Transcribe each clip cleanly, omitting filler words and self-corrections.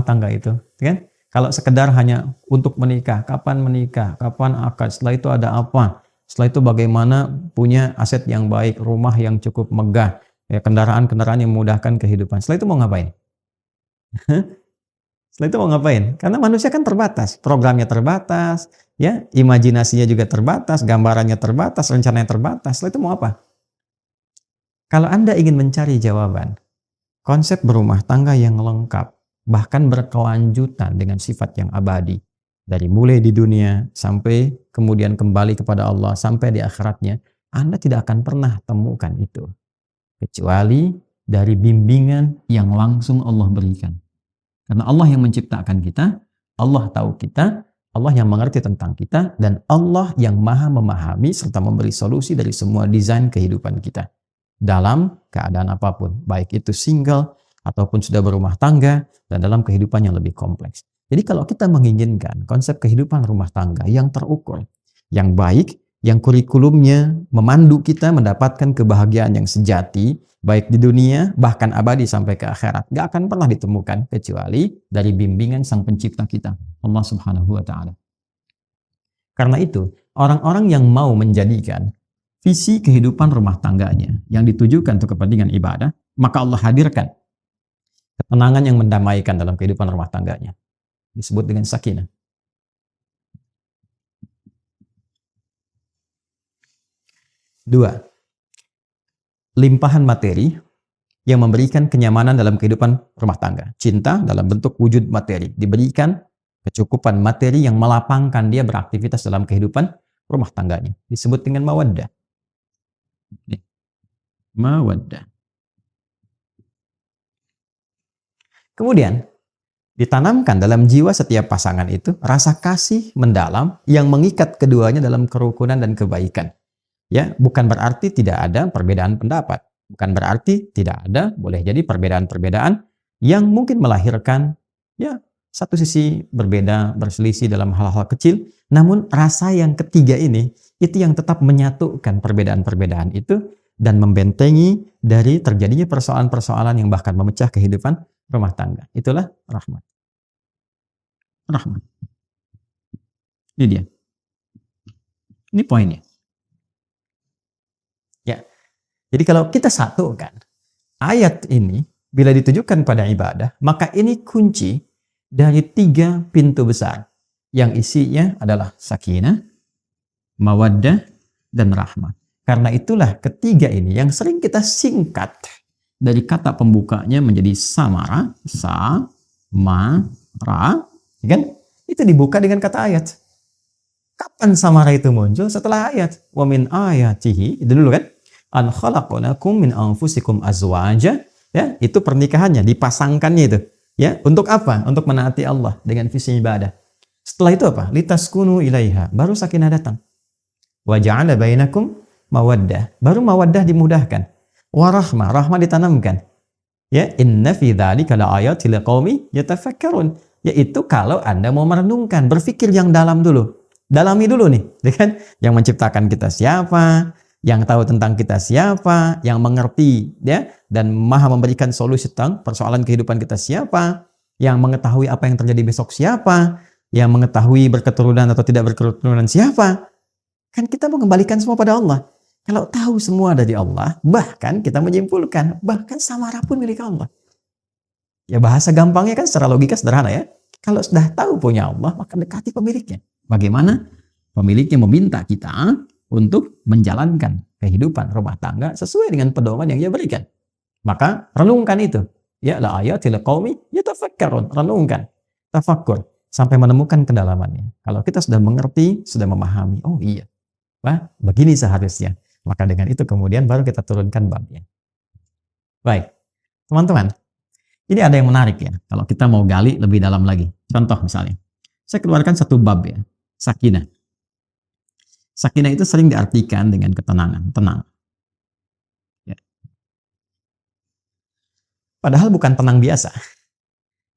rumah tangga itu, kan? Kalau sekedar hanya untuk menikah, kapan akad, setelah itu ada apa, setelah itu bagaimana punya aset yang baik, rumah yang cukup megah, ya kendaraan-kendaraan yang memudahkan kehidupan. Setelah itu mau ngapain? Setelah itu mau ngapain? Karena manusia kan terbatas, programnya terbatas, ya, imajinasinya juga terbatas, gambarannya terbatas, rencananya terbatas. Setelah itu mau apa? Kalau Anda ingin mencari jawaban, konsep berumah tangga yang lengkap, bahkan berkelanjutan dengan sifat yang abadi, dari mulai di dunia sampai kemudian kembali kepada Allah sampai di akhiratnya, Anda tidak akan pernah temukan itu kecuali dari bimbingan yang langsung Allah berikan. Karena Allah yang menciptakan kita, Allah tahu kita, Allah yang mengerti tentang kita, dan Allah yang maha memahami serta memberi solusi dari semua desain kehidupan kita dalam keadaan apapun, baik itu single ataupun sudah berumah tangga dan dalam kehidupan yang lebih kompleks. Jadi kalau kita menginginkan konsep kehidupan rumah tangga yang terukur, yang baik, yang kurikulumnya memandu kita mendapatkan kebahagiaan yang sejati, baik di dunia bahkan abadi sampai ke akhirat, gak akan pernah ditemukan kecuali dari bimbingan Sang Pencipta kita, Allah Subhanahu wa Ta'ala. Karena itu, orang-orang yang mau menjadikan visi kehidupan rumah tangganya yang ditujukan untuk kepentingan ibadah, maka Allah hadirkan ketenangan yang mendamaikan dalam kehidupan rumah tangganya. Disebut dengan sakinah. Dua, limpahan materi yang memberikan kenyamanan dalam kehidupan rumah tangga. Cinta dalam bentuk wujud materi. Diberikan kecukupan materi yang melapangkan dia beraktivitas dalam kehidupan rumah tangganya. Disebut dengan mawaddah. Mawaddah. Kemudian ditanamkan dalam jiwa setiap pasangan itu rasa kasih mendalam yang mengikat keduanya dalam kerukunan dan kebaikan. Ya, bukan berarti tidak ada perbedaan pendapat, bukan berarti tidak ada, boleh jadi perbedaan-perbedaan yang mungkin melahirkan ya satu sisi berbeda, berselisih dalam hal-hal kecil, namun rasa yang ketiga ini itu yang tetap menyatukan perbedaan-perbedaan itu dan membentengi dari terjadinya persoalan-persoalan yang bahkan memecah kehidupan rumah tangga. Itulah rahmat. Rahmat. Ini dia. Ini poinnya. Ya. Jadi kalau kita satukan ayat ini bila ditujukan pada ibadah, maka ini kunci dari 3 pintu besar yang isinya adalah sakinah, mawaddah, dan rahmat. Karena itulah ketiga ini yang sering kita singkat dari kata pembukanya menjadi samara, sa-ma-ra, kan? Itu dibuka dengan kata ayat. Kapan samara itu muncul? Setelah ayat. Wa min ayatihi, itu dulu kan? An khalaqalakum min anfusikum azwaja, ya, itu pernikahannya, dipasangkannya itu. Ya, untuk apa? Untuk menaati Allah dengan visi ibadah. Setelah itu apa? Litaskunu ilaiha, baru sakinah datang. Wa ja'ala bainakum mawaddah, baru mawaddah dimudahkan. Warahmah, rahmah ditanamkan. Ya, inna fi dzalika laayatil liqaumi yatafakkarun. Yaitu kalau Anda mau merenungkan, berpikir yang dalam dulu. Dalami dulu nih, kan? Yang menciptakan kita siapa, yang tahu tentang kita siapa, yang mengerti ya dan maha memberikan solusi tentang persoalan kehidupan kita siapa, yang mengetahui apa yang terjadi besok siapa, yang mengetahui berketurunan atau tidak berketurunan siapa. Kan kita mengembalikan semua pada Allah. Kalau tahu semua dari Allah, bahkan kita menyimpulkan, bahkan samara pun milik Allah. Ya bahasa gampangnya kan secara logika sederhana ya. Kalau sudah tahu punya Allah, maka dekati pemiliknya. Bagaimana pemiliknya meminta kita untuk menjalankan kehidupan rumah tangga sesuai dengan pedoman yang dia berikan. Maka renungkan itu. Ya la ayatil qaumi yatafakkarun. Renungkan, tafakkur sampai menemukan kedalamannya. Kalau kita sudah mengerti, sudah memahami, oh iya, wah begini seharusnya. Maka dengan itu kemudian baru kita turunkan babnya. Baik, teman-teman. Ini ada yang menarik ya. Kalau kita mau gali lebih dalam lagi. Contoh misalnya. Saya keluarkan satu bab ya. Sakinah. Sakinah itu sering diartikan dengan ketenangan. Tenang. Ya. Padahal bukan tenang biasa.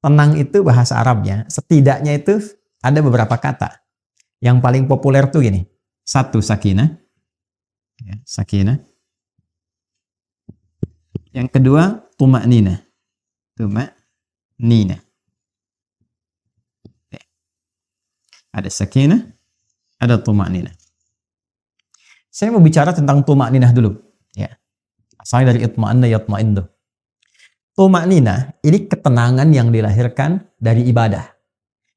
Tenang itu bahasa Arabnya. Setidaknya itu ada beberapa kata. Yang paling populer tuh gini. Satu, sakinah. Ya, sakinah. Yang kedua, tuma'ninah. Tuma'ninah. Ada sakinah, ada tuma'ninah. Saya mau bicara tentang tuma'ninah dulu. Ya. Asalnya dari itma'anna yatma'innu. Tuma'ninah ini ketenangan yang dilahirkan dari ibadah.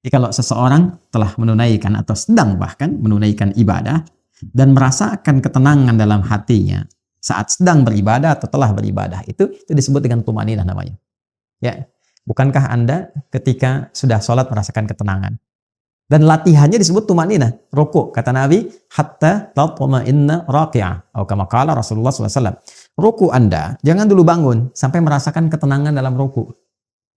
Jadi kalau seseorang telah menunaikan atau sedang bahkan menunaikan ibadah dan merasakan ketenangan dalam hatinya saat sedang beribadah atau telah beribadah, itu disebut dengan tuma'ninah namanya. Ya. Bukankah Anda ketika sudah sholat merasakan ketenangan? Dan latihannya disebut tuma'ninah. Ruku, kata Nabi, hatta tatma'inna raqi'ah. Atau kama qala Rasulullah SAW. Ruku Anda, jangan dulu bangun sampai merasakan ketenangan dalam ruku.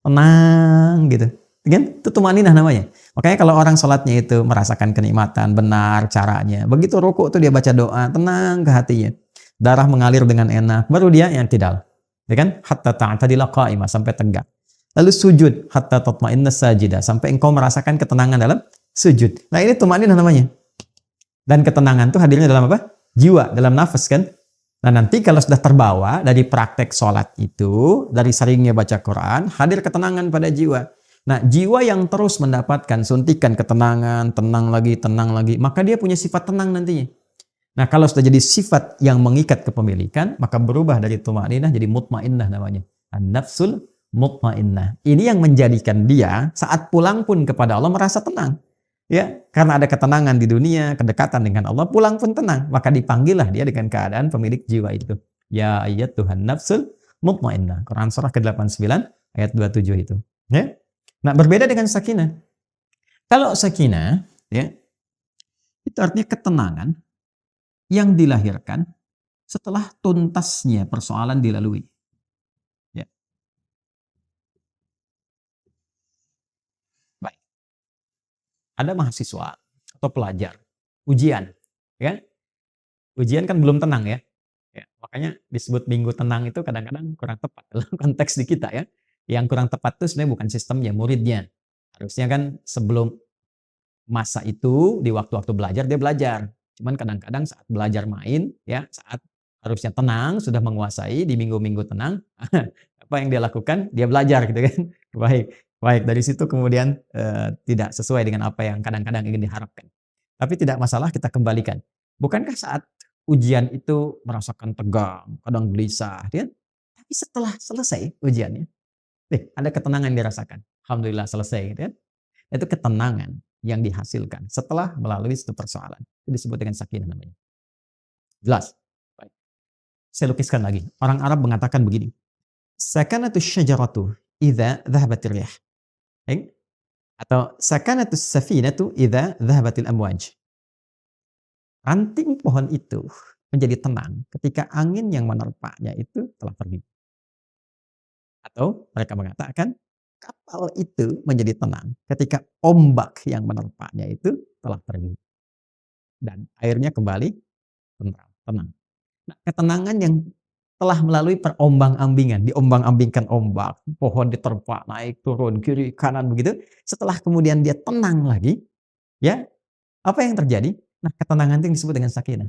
Tenang gitu. Kan? Itu tuma'ninah namanya. Makanya kalau orang sholatnya itu merasakan kenikmatan, benar caranya. Begitu ruku itu dia baca doa, tenang ke hatinya. Darah mengalir dengan enak. Baru dia yang tidal. Ya kan? Hatta ta'tadila qa'imah, sampai tegak. Lalu sujud, hatta tatma'inna sajidah, sampai engkau merasakan ketenangan dalam sujud. Nah ini tuma'ninah namanya. Dan ketenangan itu hadirnya dalam apa? Jiwa, dalam nafas kan. Nah nanti kalau sudah terbawa dari praktek sholat itu, dari seringnya baca Quran, hadir ketenangan pada jiwa. Nah jiwa yang terus mendapatkan suntikan ketenangan, tenang lagi, maka dia punya sifat tenang nantinya. Nah kalau sudah jadi sifat yang mengikat kepemilikan, maka berubah dari tuma'ninah jadi mutmainnah namanya. An-nafsul mutmainnah. Ini yang menjadikan dia saat pulang pun kepada Allah merasa tenang. Ya, karena ada ketenangan di dunia, kedekatan dengan Allah, pulang pun tenang. Maka dipanggillah dia dengan keadaan pemilik jiwa itu. Ya ayyatuhan nafsul mutmainnah. Quran surah ke-89 ayat 27 itu. Ya. Nah, berbeda dengan sakinah. Kalau sakinah, ya, itu artinya ketenangan yang dilahirkan setelah tuntasnya persoalan dilalui. Ya. Baik. Ada mahasiswa atau pelajar, ujian, ya. Ujian kan belum tenang ya. Ya, makanya disebut minggu tenang itu kadang-kadang kurang tepat dalam konteks di kita ya. Yang kurang tepat itu sebenarnya bukan sistemnya, muridnya. Harusnya kan sebelum masa itu di waktu-waktu belajar dia belajar. Cuman kadang-kadang saat belajar main ya, saat harusnya tenang, sudah menguasai di minggu-minggu tenang, apa yang dia lakukan? Dia belajar gitu kan. Baik, baik dari situ kemudian tidak sesuai dengan apa yang kadang-kadang ingin diharapkan. Tapi tidak masalah, kita kembalikan. Bukankah saat ujian itu merasakan tegang, kadang gelisah, ya? Tapi setelah selesai ujiannya, ada ketenangan yang dirasakan. Alhamdulillah selesai, gitu kan? Itu ketenangan yang dihasilkan setelah melalui satu persoalan. Itu disebut dengan sakinah namanya. Jelas? Baik. Saya lukiskan lagi. Orang Arab mengatakan begini. Sakanatu syajaratu idza dhahabatir riyah. Atau sakanatu safinatu idza dhahabatil amwaj. Ranting pohon itu menjadi tenang ketika angin yang menerpanya itu telah pergi. Atau mereka mengatakan kapal itu menjadi tenang ketika ombak yang menerpanya itu telah pergi. Dan airnya kembali tenang. Nah, ketenangan yang telah melalui perombang-ambingan, diombang-ambingkan ombak, pohon diterpa, naik turun, kiri kanan begitu. Setelah kemudian dia tenang lagi, ya, apa yang terjadi? Nah, ketenangan itu yang disebut dengan sakinah.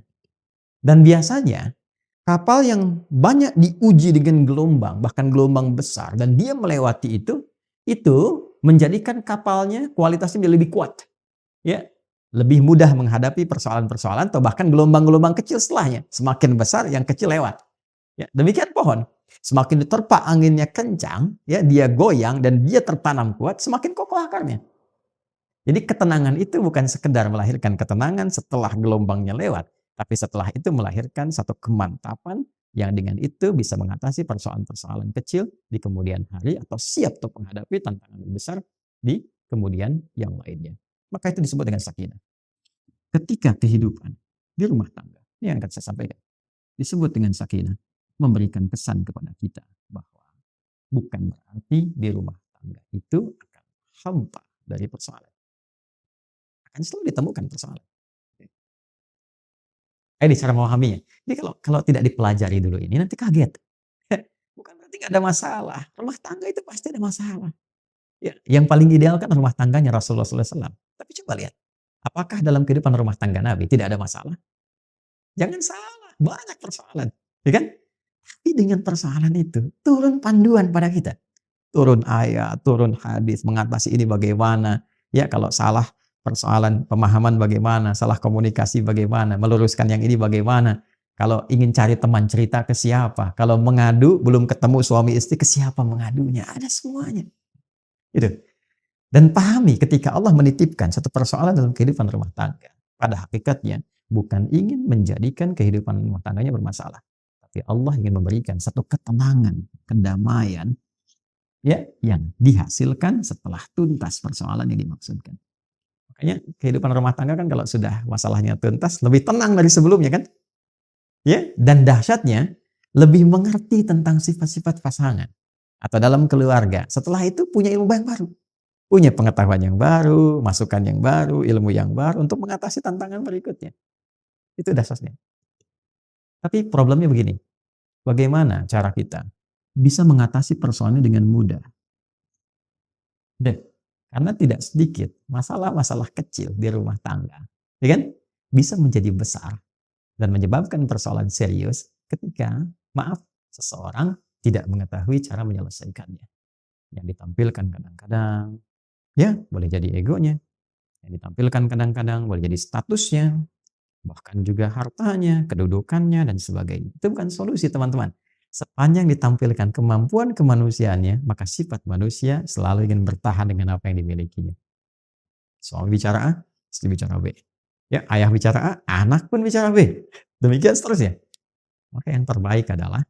Dan biasanya kapal yang banyak diuji dengan gelombang, bahkan gelombang besar, dan dia melewati itu menjadikan kapalnya kualitasnya lebih kuat. Ya, lebih mudah menghadapi persoalan-persoalan atau bahkan gelombang-gelombang kecil setelahnya. Semakin besar, yang kecil lewat. Ya, demikian pohon. Semakin diterpa anginnya kencang, ya, dia goyang dan dia tertanam kuat, semakin kokoh akarnya. Jadi ketenangan itu bukan sekedar melahirkan ketenangan setelah gelombangnya lewat, tapi setelah itu melahirkan satu kemantapan yang dengan itu bisa mengatasi persoalan-persoalan kecil di kemudian hari atau siap untuk menghadapi tantangan besar di kemudian yang lainnya. Maka itu disebut dengan sakinah. Ketika kehidupan di rumah tangga, ini yang akan saya sampaikan, disebut dengan sakinah, memberikan pesan kepada kita bahwa bukan berarti di rumah tangga itu akan hampa dari persoalan. Akan selalu ditemukan persoalan. Ini cara memahaminya. Jadi kalau tidak dipelajari dulu ini nanti kaget. Bukan berarti nggak ada masalah. Rumah tangga itu pasti ada masalah. Ya, yang paling ideal kan rumah tangganya Rasulullah SAW. Tapi coba lihat, apakah dalam kehidupan rumah tangga Nabi tidak ada masalah? Jangan salah, banyak persoalan, ya kan? Tapi dengan persoalan itu turun panduan pada kita. Turun ayat, turun hadis, mengatasi ini bagaimana. Ya kalau salah persoalan pemahaman bagaimana, salah komunikasi bagaimana, meluruskan yang ini bagaimana. Kalau ingin cari teman cerita ke siapa, kalau mengadu belum ketemu suami istri ke siapa mengadunya, ada semuanya. Gitu. Dan pahami ketika Allah menitipkan satu persoalan dalam kehidupan rumah tangga, pada hakikatnya bukan ingin menjadikan kehidupan rumah tangganya bermasalah, tapi Allah ingin memberikan satu ketenangan, kedamaian, ya, yang dihasilkan setelah tuntas persoalan yang dimaksudkan. Makanya kehidupan rumah tangga kan kalau sudah masalahnya tuntas lebih tenang dari sebelumnya kan? Ya, dan dahsyatnya lebih mengerti tentang sifat-sifat pasangan atau dalam keluarga. Setelah itu punya ilmu yang baru, punya pengetahuan yang baru, masukan yang baru, ilmu yang baru untuk mengatasi tantangan berikutnya. Itu dahsyatnya. Tapi problemnya begini, bagaimana cara kita bisa mengatasi persoalannya dengan mudah? Dan karena tidak sedikit masalah-masalah kecil di rumah tangga, ya kan, bisa menjadi besar dan menyebabkan persoalan serius ketika, maaf, seseorang tidak mengetahui cara menyelesaikannya. Yang ditampilkan kadang-kadang, ya boleh jadi egonya, yang ditampilkan kadang-kadang boleh jadi statusnya, bahkan juga hartanya, kedudukannya, dan sebagainya. Itu bukan solusi, teman-teman. Sepanjang ditampilkan kemampuan kemanusiaannya, maka sifat manusia selalu ingin bertahan dengan apa yang dimilikinya. Suami bicara A, istri bicara B. Ya, ayah bicara A, anak pun bicara B. Demikian seterusnya. Maka yang terbaik adalah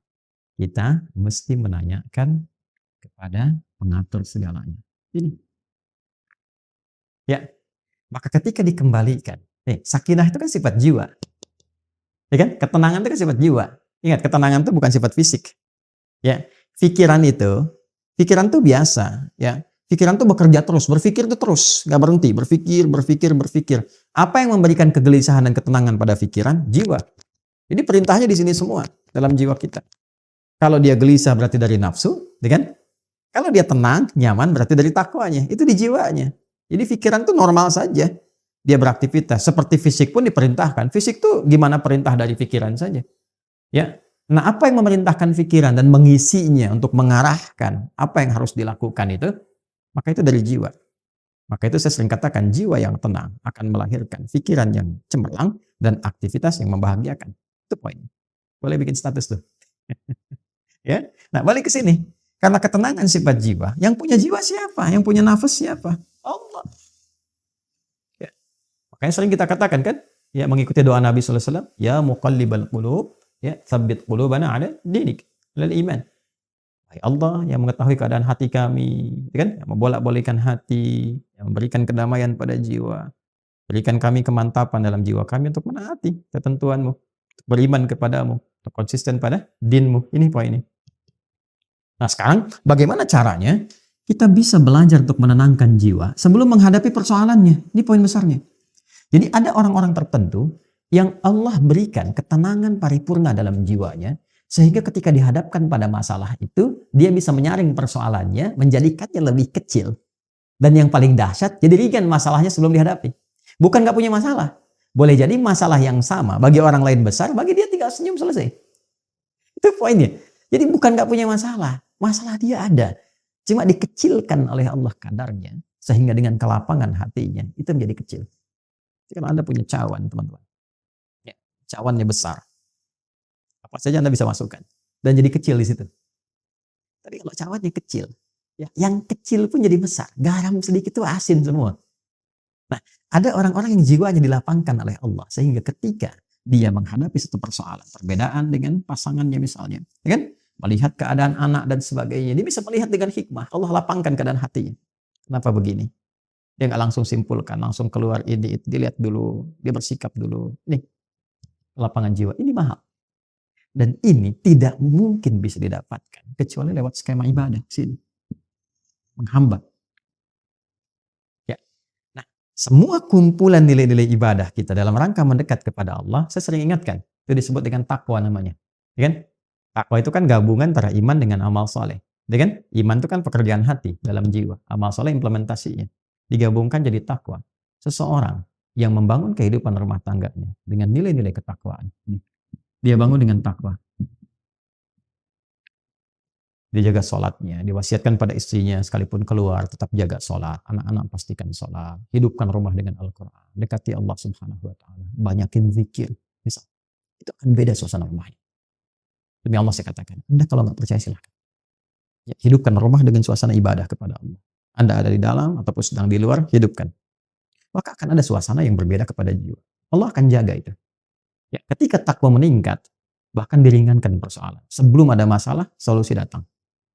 kita mesti menanyakan kepada pengatur segalanya. Ini. Ya, maka ketika dikembalikan, sakinah itu kan sifat jiwa. Ya kan? Ketenangan itu kan sifat jiwa. Ingat, ketenangan itu bukan sifat fisik. Ya, pikiran tuh biasa, ya. Pikiran tuh bekerja terus, berpikir tuh terus, nggak berhenti, berpikir. Apa yang memberikan kegelisahan dan ketenangan pada pikiran? Jiwa. Jadi perintahnya di sini semua dalam jiwa kita. Kalau dia gelisah berarti dari nafsu, ya kan? Kalau dia tenang, nyaman berarti dari takwanya. Itu di jiwanya. Jadi pikiran tuh normal saja. Dia beraktivitas. Seperti fisik pun diperintahkan. Fisik tuh gimana perintah dari pikiran saja. Ya. Nah, apa yang memerintahkan pikiran dan mengisinya untuk mengarahkan apa yang harus dilakukan itu, maka itu dari jiwa. Maka itu saya sering katakan jiwa yang tenang akan melahirkan pikiran yang cemerlang dan aktivitas yang membahagiakan. Itu poinnya. Boleh bikin status tuh. Ya. Nah, balik ke sini. Karena ketenangan sifat jiwa, yang punya jiwa siapa? Yang punya nafas siapa? Allah. Ya. Makanya sering kita katakan kan, ya mengikuti doa Nabi sallallahu alaihi wasallam, ya muqallibal qulub, ya tsabbit qulubana ala dinik, lil iman. Hai Allah yang mengetahui keadaan hati kami, ya kan? Yang membolak-balikkan hati, yang memberikan kedamaian pada jiwa. Berikan kami kemantapan dalam jiwa kami untuk menaati ketentuan-Mu, untuk beriman kepadamu, untuk konsisten pada din-Mu. Ini poinnya. Nah, sekarang bagaimana caranya kita bisa belajar untuk menenangkan jiwa sebelum menghadapi persoalannya? Ini poin besarnya. Jadi ada orang-orang tertentu yang Allah berikan ketenangan paripurna dalam jiwanya, sehingga ketika dihadapkan pada masalah itu, dia bisa menyaring persoalannya, menjadikannya lebih kecil. Dan yang paling dahsyat, jadi ringan masalahnya sebelum dihadapi. Bukan gak punya masalah. Boleh jadi masalah yang sama, bagi orang lain besar, bagi dia tinggal senyum selesai. Itu poinnya. Jadi bukan gak punya masalah. Masalah dia ada. Cuma dikecilkan oleh Allah kadarnya, sehingga dengan kelapangan hatinya, itu menjadi kecil. Kalau Anda punya cawan, teman-teman. Ya, cawannya besar. Apa saja Anda bisa masukkan. Dan jadi kecil di situ. Tapi kalau cawannya kecil, ya, yang kecil pun jadi besar. Garam sedikit itu asin semua. Nah, ada orang-orang yang jiwanya dilapangkan oleh Allah. Sehingga ketika dia menghadapi satu persoalan, perbedaan dengan pasangannya misalnya. Ya kan? Melihat keadaan anak dan sebagainya. Dia bisa melihat dengan hikmah. Allah lapangkan keadaan hatinya. Kenapa begini? Dia nggak langsung simpulkan, langsung keluar ide, dilihat dulu, dia bersikap dulu. Nih, lapangan jiwa. Ini mahal. Dan ini tidak mungkin bisa didapatkan kecuali lewat skema ibadah sini. Menghamba. Ya. Nah, semua kumpulan nilai-nilai ibadah kita dalam rangka mendekat kepada Allah, saya sering ingatkan, itu disebut dengan takwa namanya. Ya kan? Takwa itu kan gabungan antara iman dengan amal soleh. Ya kan? Iman itu kan pekerjaan hati dalam jiwa. Amal soleh implementasinya. Digabungkan jadi takwa. Seseorang yang membangun kehidupan rumah tangganya dengan nilai-nilai ketakwaan. Dia bangun dengan takwa. dia jaga sholatnya, diwasiatkan pada istrinya sekalipun keluar tetap jaga sholat, anak-anak pastikan sholat, hidupkan rumah dengan Al-Quran, dekati Allah Subhanahu Wa Taala, banyakin zikir, misal itu akan beda suasana rumahnya. Demi Allah saya katakan, Anda kalau nggak percaya silahkan. Ya, hidupkan rumah dengan suasana ibadah kepada Allah. Anda ada di dalam ataupun sedang di luar, hidupkan. Maka akan ada suasana yang berbeda kepada jiwa. Allah akan jaga itu. Ya, ketika takwa meningkat, bahkan diringankan persoalan. Sebelum ada masalah, solusi datang.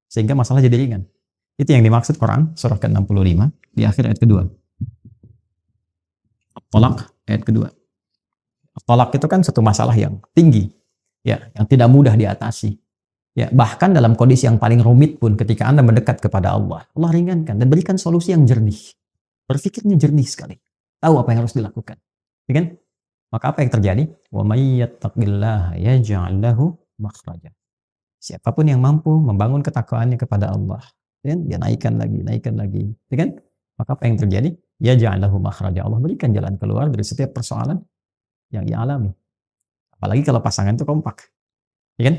Sehingga masalah jadi ringan. Itu yang dimaksud Quran, surah ke-65, di akhir ayat kedua. At-Talaq, ayat kedua. At-Talaq itu kan satu masalah yang tinggi, ya, yang tidak mudah diatasi. Ya, bahkan dalam kondisi yang paling rumit pun ketika Anda mendekat kepada Allah, Allah ringankan dan berikan solusi yang jernih. Berpikirnya jernih sekali. Tahu apa yang harus dilakukan. Ya kan? Maka apa yang terjadi? Wa may yattaqillaha yaj'al lahu makhraja. Siapapun yang mampu membangun ketakwaannya kepada Allah, ya, dia naikkan lagi, ya kan? Maka apa yang terjadi? Yaj'al lahu makhraja. Allah berikan jalan keluar dari setiap persoalan yang ia alami. Apalagi kalau pasangan itu kompak. Ya kan?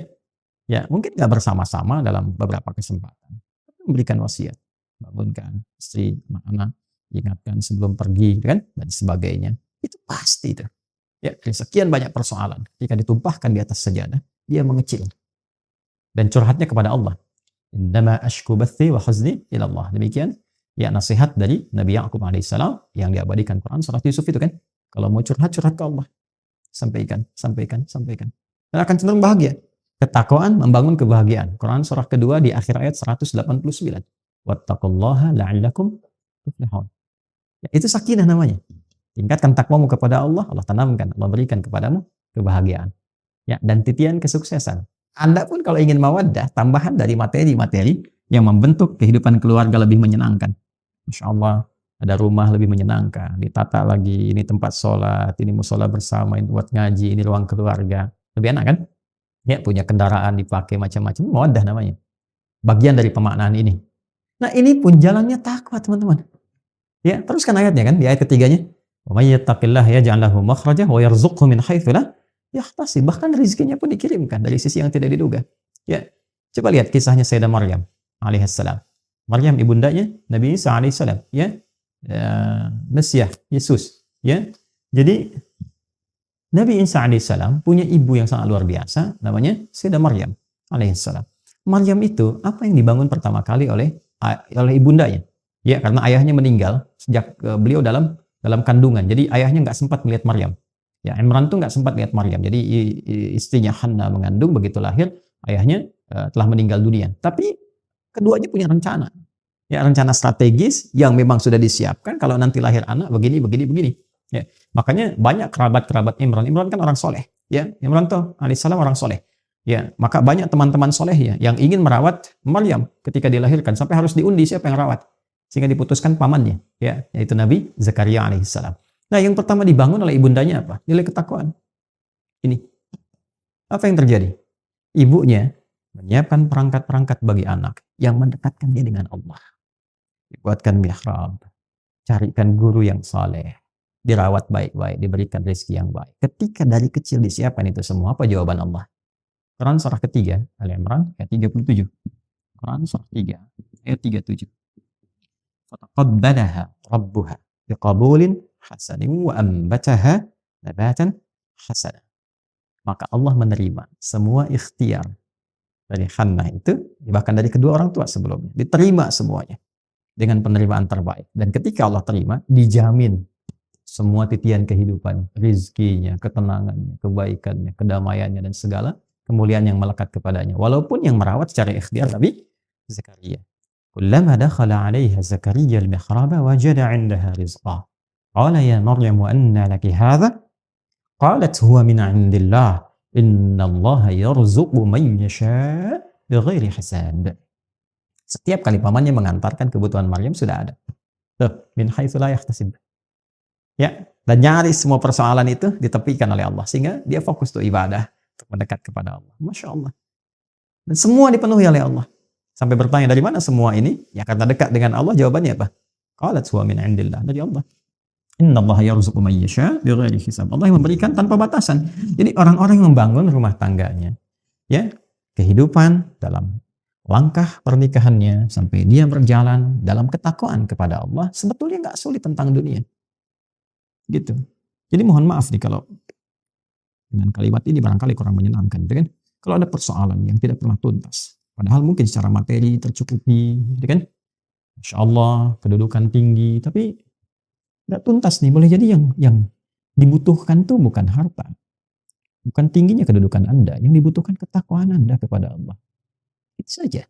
Ya, mungkin nggak bersama-sama dalam beberapa kesempatan. Tapi memberikan wasiat, bangunkan istri, anak-anak, ingatkan sebelum pergi, kan? Dan sebagainya. Itu pasti itu. Ya, dari sekian banyak persoalan, ketika ditumpahkan di atas sajadah, dia mengecil. Dan curhatnya kepada Allah. Innama ashku bathi wa huzni ila Allah. Demikian, ya nasihat dari Nabi Ya'qub alaihissalam yang diabadikan Quran surat Yusuf itu kan. Kalau mau curhat ke Allah. Sampaikan. Dan akan cenderung bahagia. Ketakwaan membangun kebahagiaan. Quran surah kedua di akhir ayat 189. Wattaqullaha la'allakum tuflihun. Ya, itu sakinah namanya. Tingkatkan takwamu kepada Allah, Allah tanamkan, Allah berikan kepadamu kebahagiaan. Ya, dan titian kesuksesan. Anda pun kalau ingin mawaddah, tambahan dari materi-materi yang membentuk kehidupan keluarga lebih menyenangkan. Masya Allah, ada rumah lebih menyenangkan, ditata lagi, ini tempat sholat, ini musola bersama, ini buat ngaji, ini ruang keluarga. Lebih enak kan? Ya, punya kendaraan dipakai macam-macam, mawaddah namanya. Bagian dari pemaknaan ini. Nah, ini pun jalannya takwa, teman-teman. Ya, teruskan ayatnya kan, di ayat ketiganya. Wa may yattaqillaha yaj'al lahu makhraja wa yarzuqhu min haitsu la yahtasib. Bahkan rezekinya pun dikirimkan dari sisi yang tidak diduga. Ya. Coba lihat kisahnya Sayyidah Maryam alaihissalam. Maryam ibundanya Nabi Isa alaihissalam, ya. Mesias, Yesus, ya. Jadi Nabi Isa alaihissalam punya ibu yang sangat luar biasa namanya Sayyidah Maryam alaihissalam. Maryam itu apa yang dibangun pertama kali oleh ibundanya? Ya, karena ayahnya meninggal sejak beliau dalam kandungan. Jadi ayahnya nggak sempat melihat Maryam. Ya, Imran tuh nggak sempat lihat Maryam. Jadi istrinya Hanna mengandung, begitu lahir ayahnya telah meninggal dunia. Tapi keduanya punya rencana. Ya, rencana strategis yang memang sudah disiapkan kalau nanti lahir anak begini. Ya, makanya banyak kerabat-kerabat Imran. Imran kan orang soleh. Ya, Imran tuh alaihissalam orang soleh. Ya, maka banyak teman-teman soleh ya yang ingin merawat Maryam ketika dilahirkan sampai harus diundi siapa yang rawat. Sehingga diputuskan pamannya, ya, yaitu Nabi Zakaria alaihissalam. Nah, yang pertama dibangun oleh ibundanya apa? Nilai ketakwaan. Ini. Apa yang terjadi? Ibunya menyiapkan perangkat-perangkat bagi anak yang mendekatkan dia dengan Allah. Dibuatkan mihrab, carikan guru yang saleh, dirawat baik-baik, diberikan rezeki yang baik. Ketika dari kecil disiapkan itu semua, apa jawaban Allah? Quran surah ketiga, Al-Imran ayat 37. Quran surah 3 ayat 37. Fataqabbalaha rabbuha biqabulin hasanin wa ambataha nabatan hasana. Maka Allah menerima semua ikhtiar dari Hannah itu, bahkan dari kedua orang tua sebelumnya, diterima semuanya dengan penerimaan terbaik. Dan ketika Allah terima, dijamin semua titian kehidupan, rizkinya, ketenangannya, kebaikannya, kedamaiannya, dan segala kemuliaan yang melekat kepadanya. Walaupun yang merawat secara ikhtiar Nabi Zakaria. Kullama dakhala 'alaiha Zakaria al-mihraba wajada 'indaha rizqa. Qala ya Maryam anna laki hadha? Qalat huwa min 'indillah. Innallaha yarzuqu man yasha' bighairi hisab. Setiap kali pamannya mengantarkan kebutuhan Maryam sudah ada. Tuh, min haitsu la yahtasib. Ya, dan nyaris semua persoalan itu ditepikan oleh Allah sehingga dia fokus tuh ibadah untuk mendekat kepada Allah. Masya Allah. Dan semua dipenuhi oleh Allah. Sampai bertanya dari mana semua ini? Ya karena dekat dengan Allah. Jawabannya apa? Qalat huwa min 'indillah, dari Allah. Innallaha yarzuqu man yasha' bighairi hisab. Allah yang memberikan tanpa batasan. Jadi orang-orang yang membangun rumah tangganya, ya, kehidupan dalam langkah pernikahannya sampai dia berjalan dalam ketakwaan kepada Allah sebetulnya nggak sulit tentang dunia. Gitu. Jadi mohon maaf nih kalau dengan kalimat ini barangkali kurang menyenangkan, gitu kan? Kalau ada persoalan yang tidak pernah tuntas, padahal mungkin secara materi tercukupi, gitu kan? Masya Allah, kedudukan tinggi, tapi nggak tuntas nih. Boleh jadi yang dibutuhkan tuh bukan harta, bukan tingginya kedudukan Anda, yang dibutuhkan ketakwaan Anda kepada Allah. Itu saja.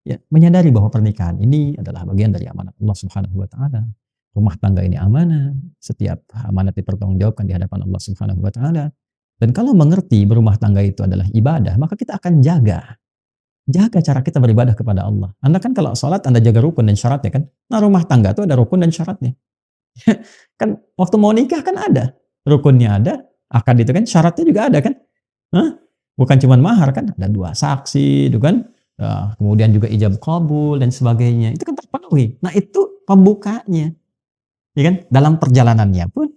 Ya, menyadari bahwa pernikahan ini adalah bagian dari amanat Allah Subhanahu wa taala. Rumah tangga ini amanah, setiap amanat dipertanggungjawabkan di hadapan Allah Subhanahu wa taala. Dan kalau mengerti berumah tangga itu adalah ibadah, maka kita akan jaga cara kita beribadah kepada Allah. Anda kan kalau sholat Anda jaga rukun dan syaratnya kan. Nah, rumah tangga itu ada rukun dan syaratnya. Kan waktu mau nikah kan ada rukunnya, ada akad itu kan, syaratnya juga ada kan. Hah? Bukan cuma mahar kan, ada 2 saksi itu kan. Kemudian juga ijab kabul dan sebagainya, itu kan terpenuhi. Nah, itu pembukanya, ya kan? Dalam perjalanannya pun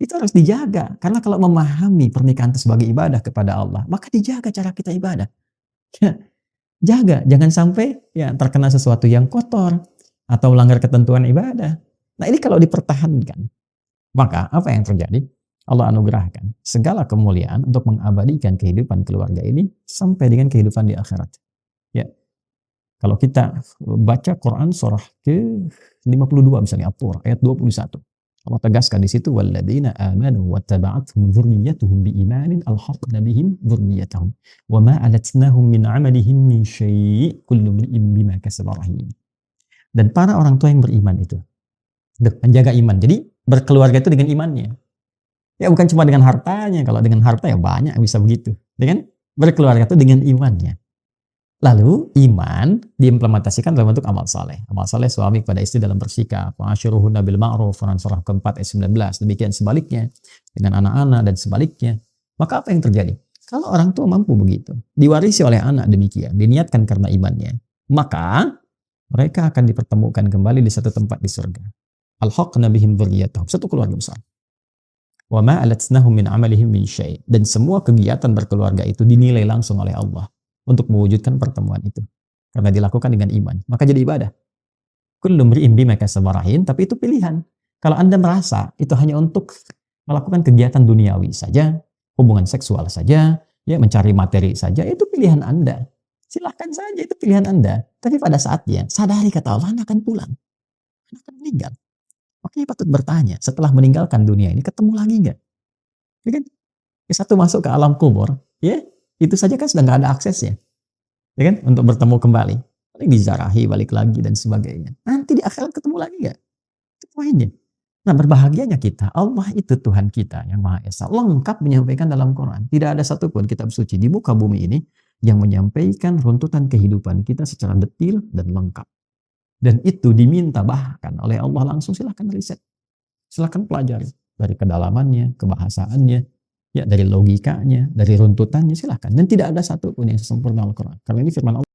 itu harus dijaga, karena kalau memahami pernikahan itu sebagai ibadah kepada Allah, maka dijaga cara kita ibadah. Jaga, jangan sampai ya terkena sesuatu yang kotor atau melanggar ketentuan ibadah. Nah, ini kalau dipertahankan, maka apa yang terjadi? Allah anugerahkan segala kemuliaan untuk mengabadikan kehidupan keluarga ini sampai dengan kehidupan di akhirat. Ya, kalau kita baca Quran surah ke-52 misalnya At-Tur ayat 21, Allah tegaskan di situ walladzina amanu wattaba'athum dzurriyyatuhum biimanin alhaqna bihim dzurriyyatahum wama alatnahum min 'amalihim min syai' kullu imrin bima kasaba rahin. Dan para orang tua yang beriman itu menjaga iman. Jadi berkeluarga itu dengan imannya. Ya bukan cuma dengan hartanya. Kalau dengan harta ya banyak bisa begitu. Dengan berkeluarga itu dengan imannya. Lalu iman diimplementasikan dalam bentuk amal saleh. Amal saleh suami kepada istri dalam bersikap. Wa'ashiruhunna bil ma'ruf. Surah keempat ayat 19. Demikian sebaliknya dengan anak-anak dan sebaliknya. Maka apa yang terjadi? Kalau orang tua mampu begitu, diwarisi oleh anak demikian, diniatkan karena imannya, maka mereka akan dipertemukan kembali di satu tempat di surga. Alhaqna bihim dzurriyyatahum. Satu keluarga besar. Wa ma alatnahum min amalihim min syai'. Dan semua kegiatan berkeluarga itu dinilai langsung oleh Allah untuk mewujudkan pertemuan itu. Karena dilakukan dengan iman, maka jadi ibadah. Kullu imri'in bima kasaba rahin, tapi itu pilihan. Kalau Anda merasa itu hanya untuk melakukan kegiatan duniawi saja, hubungan seksual saja, ya mencari materi saja, itu pilihan Anda. Silahkan saja, itu pilihan Anda. Tapi pada saatnya, sadari kata Allah, Anda akan pulang. Anda akan meninggal. Makanya patut bertanya, setelah meninggalkan dunia ini, ketemu lagi nggak? Ya kan? Satu masuk ke alam kubur, ya itu saja kan sudah nggak ada aksesnya, ya kan? Untuk bertemu kembali, paling dizarahi, balik lagi dan sebagainya. Nanti di akhirat ketemu lagi nggak? Itu poinnya. Nah, berbahagianya kita, Allah itu Tuhan kita yang Maha Esa, lengkap menyampaikan dalam Quran. Tidak ada satupun kitab suci di muka bumi ini yang menyampaikan runtutan kehidupan kita secara detil dan lengkap. Dan itu diminta bahkan oleh Allah langsung, silahkan riset, silahkan pelajari dari kedalamannya, kebahasaannya, ya dari logikanya, dari runtutannya, silahkan. Dan tidak ada satupun yang sempurna Al-Quran. Karena ini firman Allah.